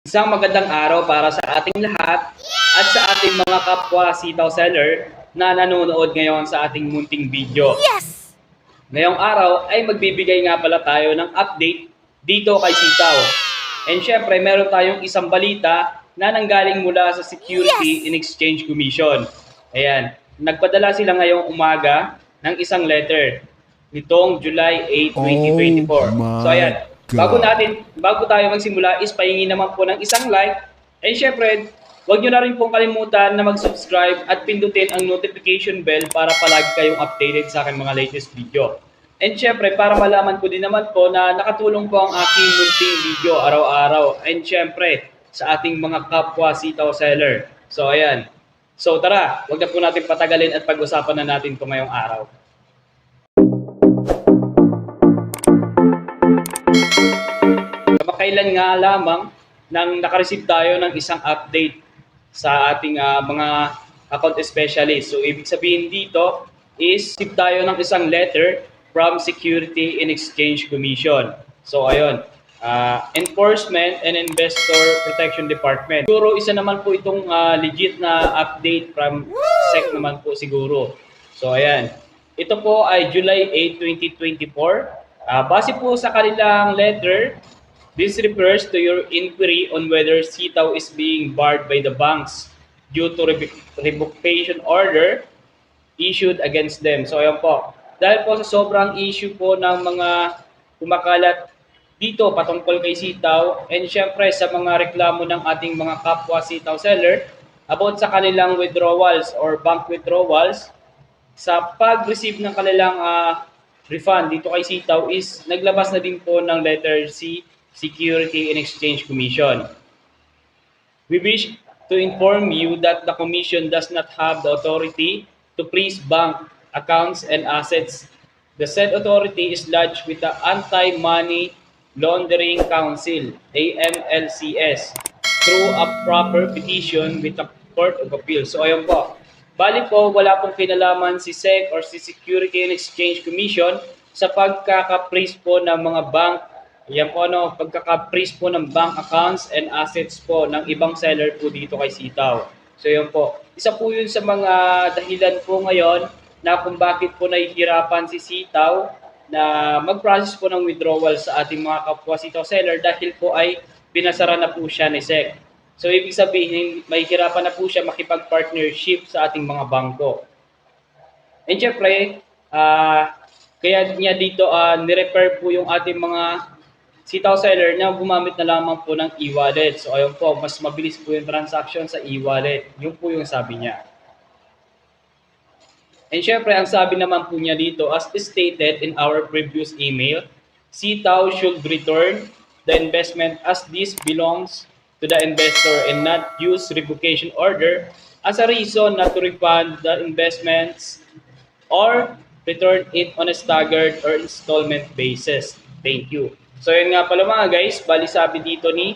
Isang magandang araw para sa ating lahat at sa ating mga kapwa sitaw seller na nanonood ngayon sa ating munting video. Yes! Ngayong araw ay magbibigay nga pala tayo ng update dito kay Sitaw. And syempre, meron tayong isang balita na nanggaling mula sa Security Yes! and Exchange Commission. Ayan, nagpadala sila ngayong umaga ng isang letter nitong July 8, 2024. So ayan, bago tayo magsimula is pahingi naman po ng isang like. And syempre, huwag nyo na rin pong kalimutan na mag-subscribe at pindutin ang notification bell para palagi kayong updated sa aking mga latest video. And syempre, para malaman ko din naman po na nakatulong po ang aking munting video araw-araw. And syempre, sa ating mga kapwa sitaw seller. So ayan. So tara, huwag na po natin patagalin at pag-usapan na natin ito ngayong araw. Kamakailan nga lamang nang nakareceive tayo ng isang update sa ating mga account specialist. So ibig sabihin dito is receive tayo ng isang letter from Security and Exchange Commission. So ayun, Enforcement and Investor Protection Department. Siguro isa naman po itong legit na update from SEC naman po siguro. So ayan, ito po ay July 8, 2024. Base po sa kanilang letter, this refers to your inquiry on whether Sitaw is being barred by the banks due to revocation order issued against them. So ayan po. Dahil po sa sobrang issue po ng mga kumakalat dito patungkol kay Sitaw and syempre sa mga reklamo ng ating mga kapwa Sitaw seller about sa kanilang withdrawals or bank withdrawals, sa pag-receive ng kanilang refund dito kay Sitaw is naglabas na din po ng letter si Security and Exchange Commission. We wish to inform you that the Commission does not have the authority to freeze bank accounts and assets. The said authority is lodged with the Anti-Money Laundering Council, AMLCS, through a proper petition with the Court of Appeal. So ayun po. Bali po, wala pong kinalaman si SEC or si Security and Exchange Commission sa pagkaka-freeze po ng mga bank. Yan po pagkaka-freeze po ng bank accounts and assets po ng ibang seller po dito kay Sitaw. So yun po. Isa po yun sa mga dahilan po ngayon na kung bakit po nahihirapan si Sitaw na mag-process po ng withdrawal sa ating mga kapwa Sitaw seller dahil po ay pinasara na po siya ni SEC. So ibig sabihin, mahihirapan na po siya makipag-partnership sa ating mga bangko. And syempre, kaya niya dito nirefer po yung ating mga Sitaw seller na gumamit na lamang po ng e-wallet. So ayun po, mas mabilis po yung transaction sa e-wallet. Yun po yung sabi niya. And syempre, ang sabi naman po niya dito, as stated in our previous email, Sitaw should return the investment as this belongs to the investor and not use revocation order as a reason not to refund the investments or return it on a staggered or installment basis. Thank you. So yun nga pala mga guys, bali sabi dito ni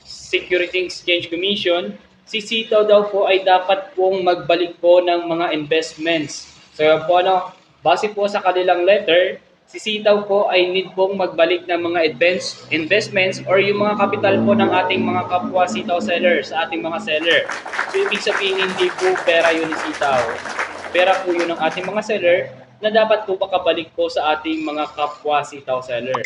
Security Exchange Commission, si Sitaw daw po ay dapat pong magbalik po ng mga investments. So yun po base po sa kanilang letter, si Sitaw po ay need pong magbalik ng mga investments or yung mga capital po ng ating mga kapwa Sitaw seller sa ating mga seller. So ibig sabihin hindi po pera yun ni Sitaw. Pera po yun ng ating mga seller na dapat po makabalik po sa ating mga kapwa Sitaw seller.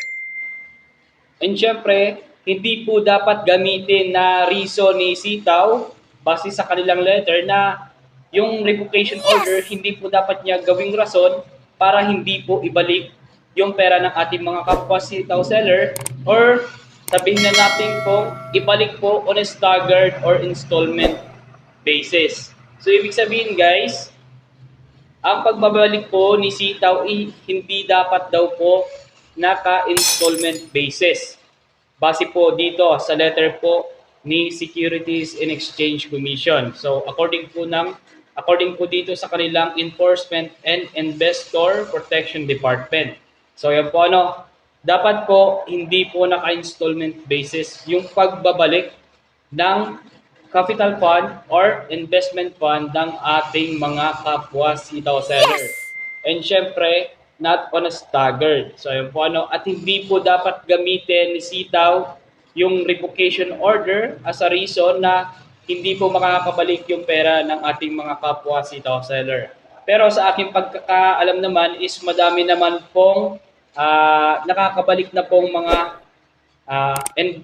And syempre, hindi po dapat gamitin na reason ni Sitaw base sa kanilang letter na yung revocation order, hindi po dapat niya gawing rason para hindi po ibalik yung pera ng ating mga kapwa Sitaw seller or sabihin na natin po, ibalik po on a staggered or installment basis. So ibig sabihin guys, ang pagbabalik po ni Sitaw hindi dapat daw po naka-installment basis. Base po dito sa letter po ni Securities and Exchange Commission. So according po dito sa kanilang Enforcement and Investor Protection Department. So yan po dapat po hindi po naka-installment basis yung pagbabalik ng capital fund or investment fund ng ating mga kapwa Sitaw seller. Yes! And syempre, not on a staggered. So ayun po at hindi po dapat gamitin ni Sitaw yung revocation order as a reason na hindi po makakabalik yung pera ng ating mga kapwa sitaw seller. Pero sa aking pagkakaalam naman is madami naman pong nakakabalik na pong and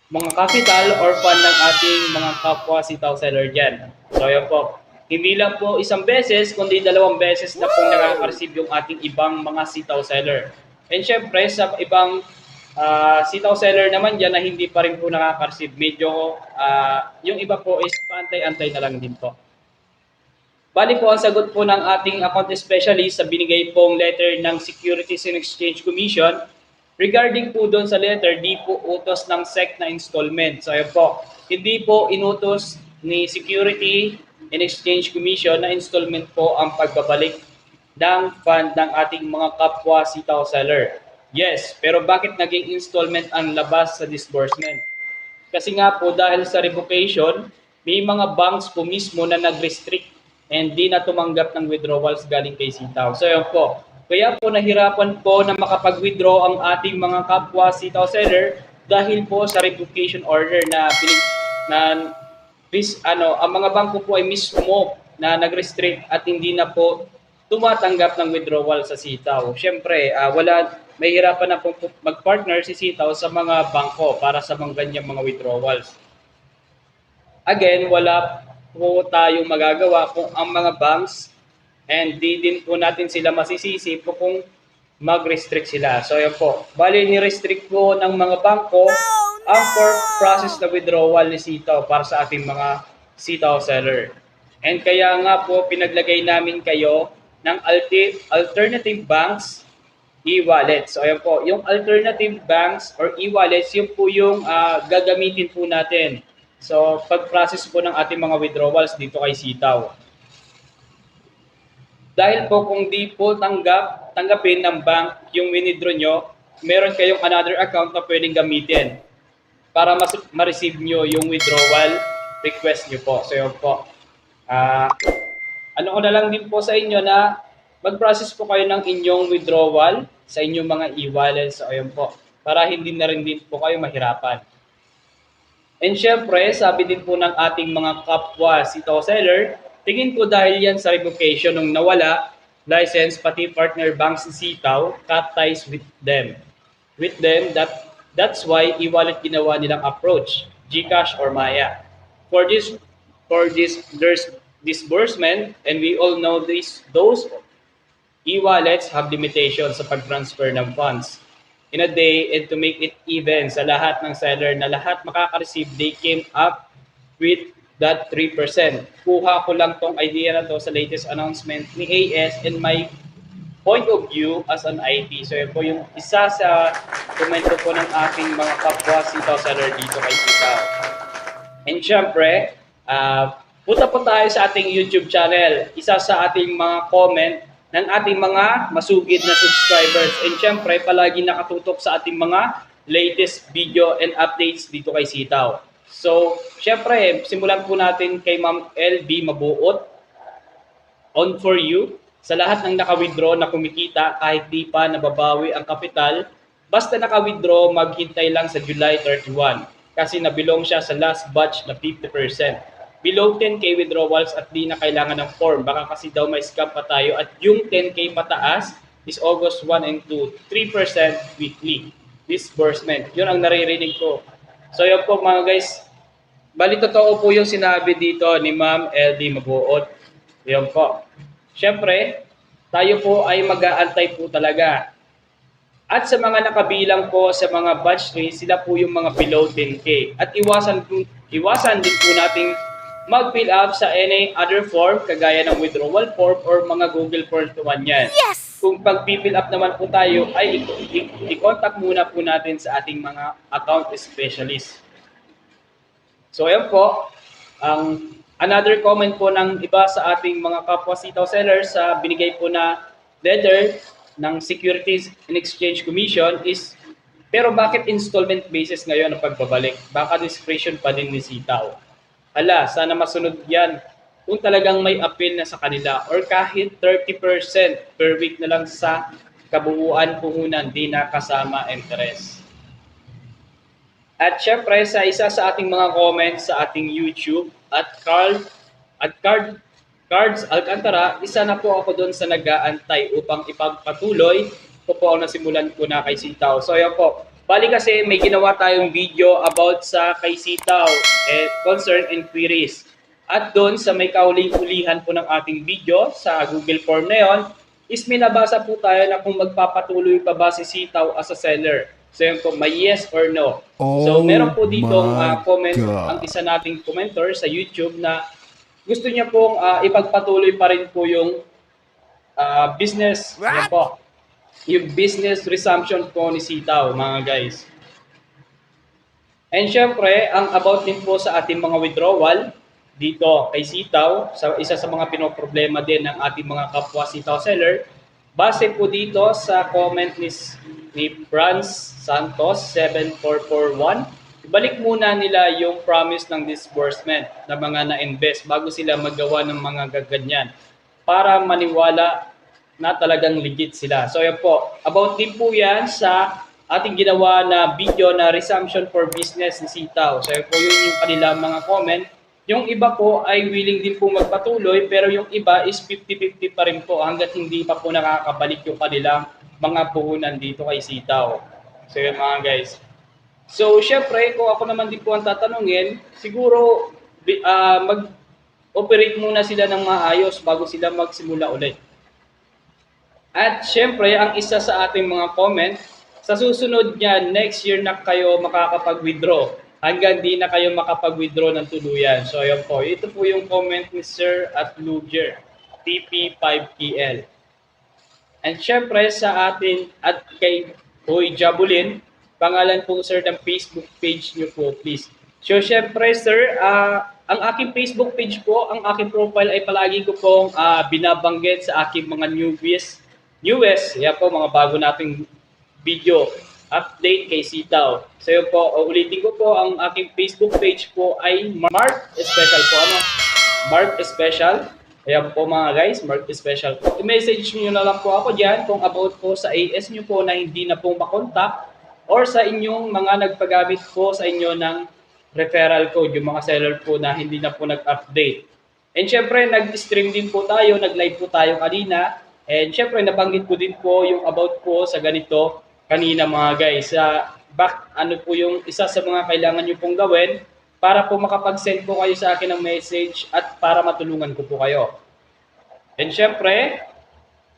mga capital or fund ng ating mga kapwa sitaw seller dyan. So yun po. Hindi lang po isang beses, kundi 2 beses na pong nakaka-receive yung ating ibang mga sitaw seller. And syempre, sa ibang sitaw seller naman dyan na hindi pa rin po nakaka-receive, medyo yung iba po is paantay-antay na lang din po. Bali po, ang sagot po ng ating account specialist sa binigay pong letter ng Securities and Exchange Commission, regarding po doon sa letter, di po utos ng SEC na installment. So ayun po, hindi po inutos ni Security and Exchange Commission na installment po ang pagbabalik ng fund ng ating mga kapwa sitaw seller. Yes, pero bakit naging installment ang labas sa disbursement? Kasi nga po dahil sa revocation, may mga banks po mismo na nag-restrict and di na tumanggap ng withdrawals galing kay Sitaw. So yun po. Kaya po nahirapan po na makapag-withdraw ang ating mga kapwa Sitaw seller dahil po sa revocation order na ang mga bangko po ay mismo na nag-restrict at hindi na po tumatanggap ng withdrawal sa Sitaw. Siyempre, mahirapan na po mag-partner si Sitaw sa mga bangko para sa mga ganyang mga withdrawals. Again, wala po tayong magagawa kung ang mga banks and di din po natin sila masisisi po kung mag-restrict sila. So yun po. Bali, ni-restrict po ng mga bangko ang process na withdrawal ni Sitaw para sa ating mga Sitaw seller. And kaya nga po pinaglagay namin kayo ng alternative banks e-wallet. So ayan po, yung alternative banks or e-wallets, yun po yung gagamitin po natin. So pag-process po ng ating mga withdrawals dito kay Sitaw. Dahil po kung di po tanggapin ng bank yung withdraw nyo, meron kayong another account na pwedeng gamitin para ma-receive nyo yung withdrawal request nyo po. So yun po. Ano ko na lang din po sa inyo na mag-process po kayo ng inyong withdrawal sa inyong mga e-wallets. So ayun po. Para hindi na rin din po kayo mahirapan. And syempre, sabi din po ng ating mga kapwa sitaw seller, tingin ko dahil yan sa revocation nung nawala, license, pati partner banks si Sitaw, cut ties with them. That's why e-wallet ginawa nilang approach, GCash or Maya. For this there's disbursement, and we all know those e-wallets have limitations sa pag-transfer ng funds in a day, and to make it even sa lahat ng seller na lahat makaka-receive, they came up with that 3%. Kuha ko lang tong idea na to sa latest announcement ni AS and my point of view as an IT. So yun po yung isa sa komento po ng aking mga kapwa sitaw seller dito kay Sitaw. And syempre, punta po tayo sa ating YouTube channel. Isa sa ating mga comment ng ating mga masugid na subscribers. And syempre, palagi nakatutok sa ating mga latest video and updates dito kay Sitaw. So, syempre, simulan po natin kay Ma'am LB Mabuot. On for you. Sa lahat ng naka-withdraw na kumikita, kahit di pa nababawi ang kapital, basta naka-withdraw, maghintay lang sa July 31. Kasi nabilong siya sa last batch na 50%. Below 10K withdrawals at di na kailangan ng form. Baka kasi daw may scam pa tayo. At yung 10K pataas is August 1 and 2, 3% weekly disbursement. Yun ang naririnig ko. So yun po mga guys, bali totoo po yung sinabi dito ni Ma'am LD Mabuot. Yun po. Siyempre, tayo po ay mag-aantay po talaga. At sa mga nakabilang po sa mga batch 3, sila po yung mga below 10K. At iwasan din po nating mag-fill up sa any other form kagaya ng withdrawal form or mga Google Forms naman yan. Yes! Kung pag-fill up naman po tayo, ay i-contact muna po natin sa ating mga account specialist. So ayan po, ang another comment po ng iba sa ating mga kapwa sitaw sellers sa binigay po na letter ng Securities and Exchange Commission is, pero bakit installment basis ngayon ang pagbabalik? Baka discretion pa din ni Sitaw. Hala, sana masunod yan kung talagang may appeal na sa kanila or kahit 30% per week na lang sa kabuuan puhunan, di na kasama interest. At syempre sa isa sa ating mga comments sa ating YouTube at Cards Alcantara, isa na po ako doon sa nag-aantay upang ipagpatuloy ko po ang nasimulan ko na kay Sitaw. So ayan po. Bali kasi may ginawa tayong video about sa kay Sitaw concern and queries. At doon sa may kauling-ulihan po ng ating video sa Google Form na yon, is minabasa po tayo na kung magpapatuloy pa ba si Sitaw as a seller. So yun po, may yes or no. So meron po ditong comment ang isa nating commenter sa YouTube na gusto niya pong ipagpatuloy pa rin po yung business, yan po, yung business resumption po ni Sitaw, mga guys. And syempre, ang about din po sa ating mga withdrawal dito kay Sitaw, sa isa sa mga pinoproblema din ng ating mga kapwa Sitaw seller, base po dito sa comment ni Franz Santos 7441, ibalik muna nila yung promise ng disbursement na mga na-invest bago sila magawa ng mga gaganyan para maniwala na talagang legit sila. So yan po, about din po yan sa ating ginawa na video na resumption for business ni Sitaw. So yan po yun yung kanilang mga comment. Yung iba po ay willing din po magpatuloy pero yung iba is 50-50 pa rin po hanggat hindi pa po nakakabalik yung kanilang mga puhunan dito kay Sitaw. So yun mga guys. So syempre kung ako naman din po ang tatanungin, siguro mag-operate muna sila ng maayos bago sila magsimula ulit. At syempre ang isa sa ating mga comment, sa susunod niyan, next year na kayo makakapag-withdraw hanggang di na kayo makapag-withdraw ng tuluyan. So ayun po, ito po yung comment ni Sir at Luger, TP5PL. And syempre sa atin at kay Hoy Jabulin, pangalan po sir ng Facebook page niyo po please. So syempre sir, ang aking Facebook page po, ang aking profile ay palagi ko pong binabanggit sa aking mga newest, yan po mga bago nating video update kay Sitaw. So yun po, ulitin ko po, ang aking Facebook page po ay Mark Special po. Ano? Mark Special. Ayan po mga guys, Mark Special po. I-message nyo na lang po ako dyan kung about po sa AS nyo po na hindi na po makontak or sa inyong mga nagpagamit po sa inyo ng referral code, yung mga seller po na hindi na po nag-update. And syempre, nag-stream din po tayo, nag-live po tayo kanina. And syempre, nabanggit ko din po yung about po sa ganito kanina mga guys. Ano po yung isa sa mga kailangan nyo pong gawin para po makapag-send po kayo sa akin ng message at para matulungan ko po kayo. And syempre,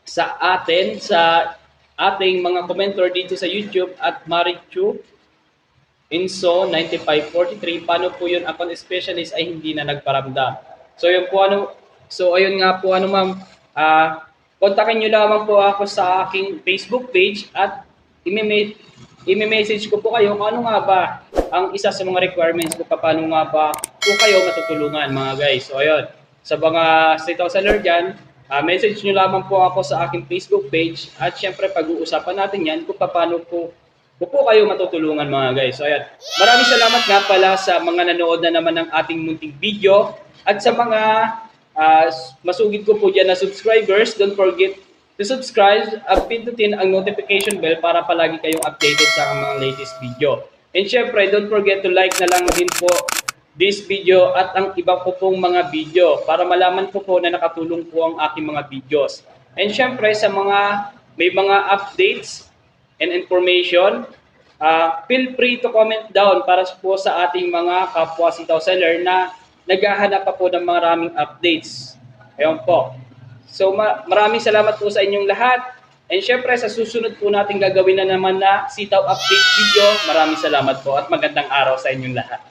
sa ating mga commenter dito sa YouTube at Marichu Inso 9543, paano po yun account specialist ay hindi na nagparamdam. So yun po ayun nga po ma'am, kontakin nyo lamang po ako sa aking Facebook page at i-message ko po kayo kung ano nga ba ang isa sa mga requirements ko, paano nga ba po kayo matutulungan mga guys. So ayun, sa mga Sitaw seller dyan, message nyo lamang po ako sa aking Facebook page at syempre pag-uusapan natin yan kung paano po kayo matutulungan mga guys. So ayan, maraming salamat nga pala sa mga nanood na naman ng ating munting video at sa mga masugid ko po dyan na subscribers, don't forget to subscribe at pindutin ang notification bell para palagi kayong updated sa mga latest video. And syempre, don't forget to like na lang din po this video at ang iba ko pong mga video para malaman ko po na nakatulong po ang aking mga videos. And syempre, sa may mga updates and information, feel free to comment down para po sa ating mga kapwa Sitaw seller na naghahanap pa po ng maraming updates. Ayun po. So maraming salamat po sa inyong lahat. And syempre sa susunod po natin gagawin na naman na Sitaw update video. Maraming salamat po at magandang araw sa inyong lahat.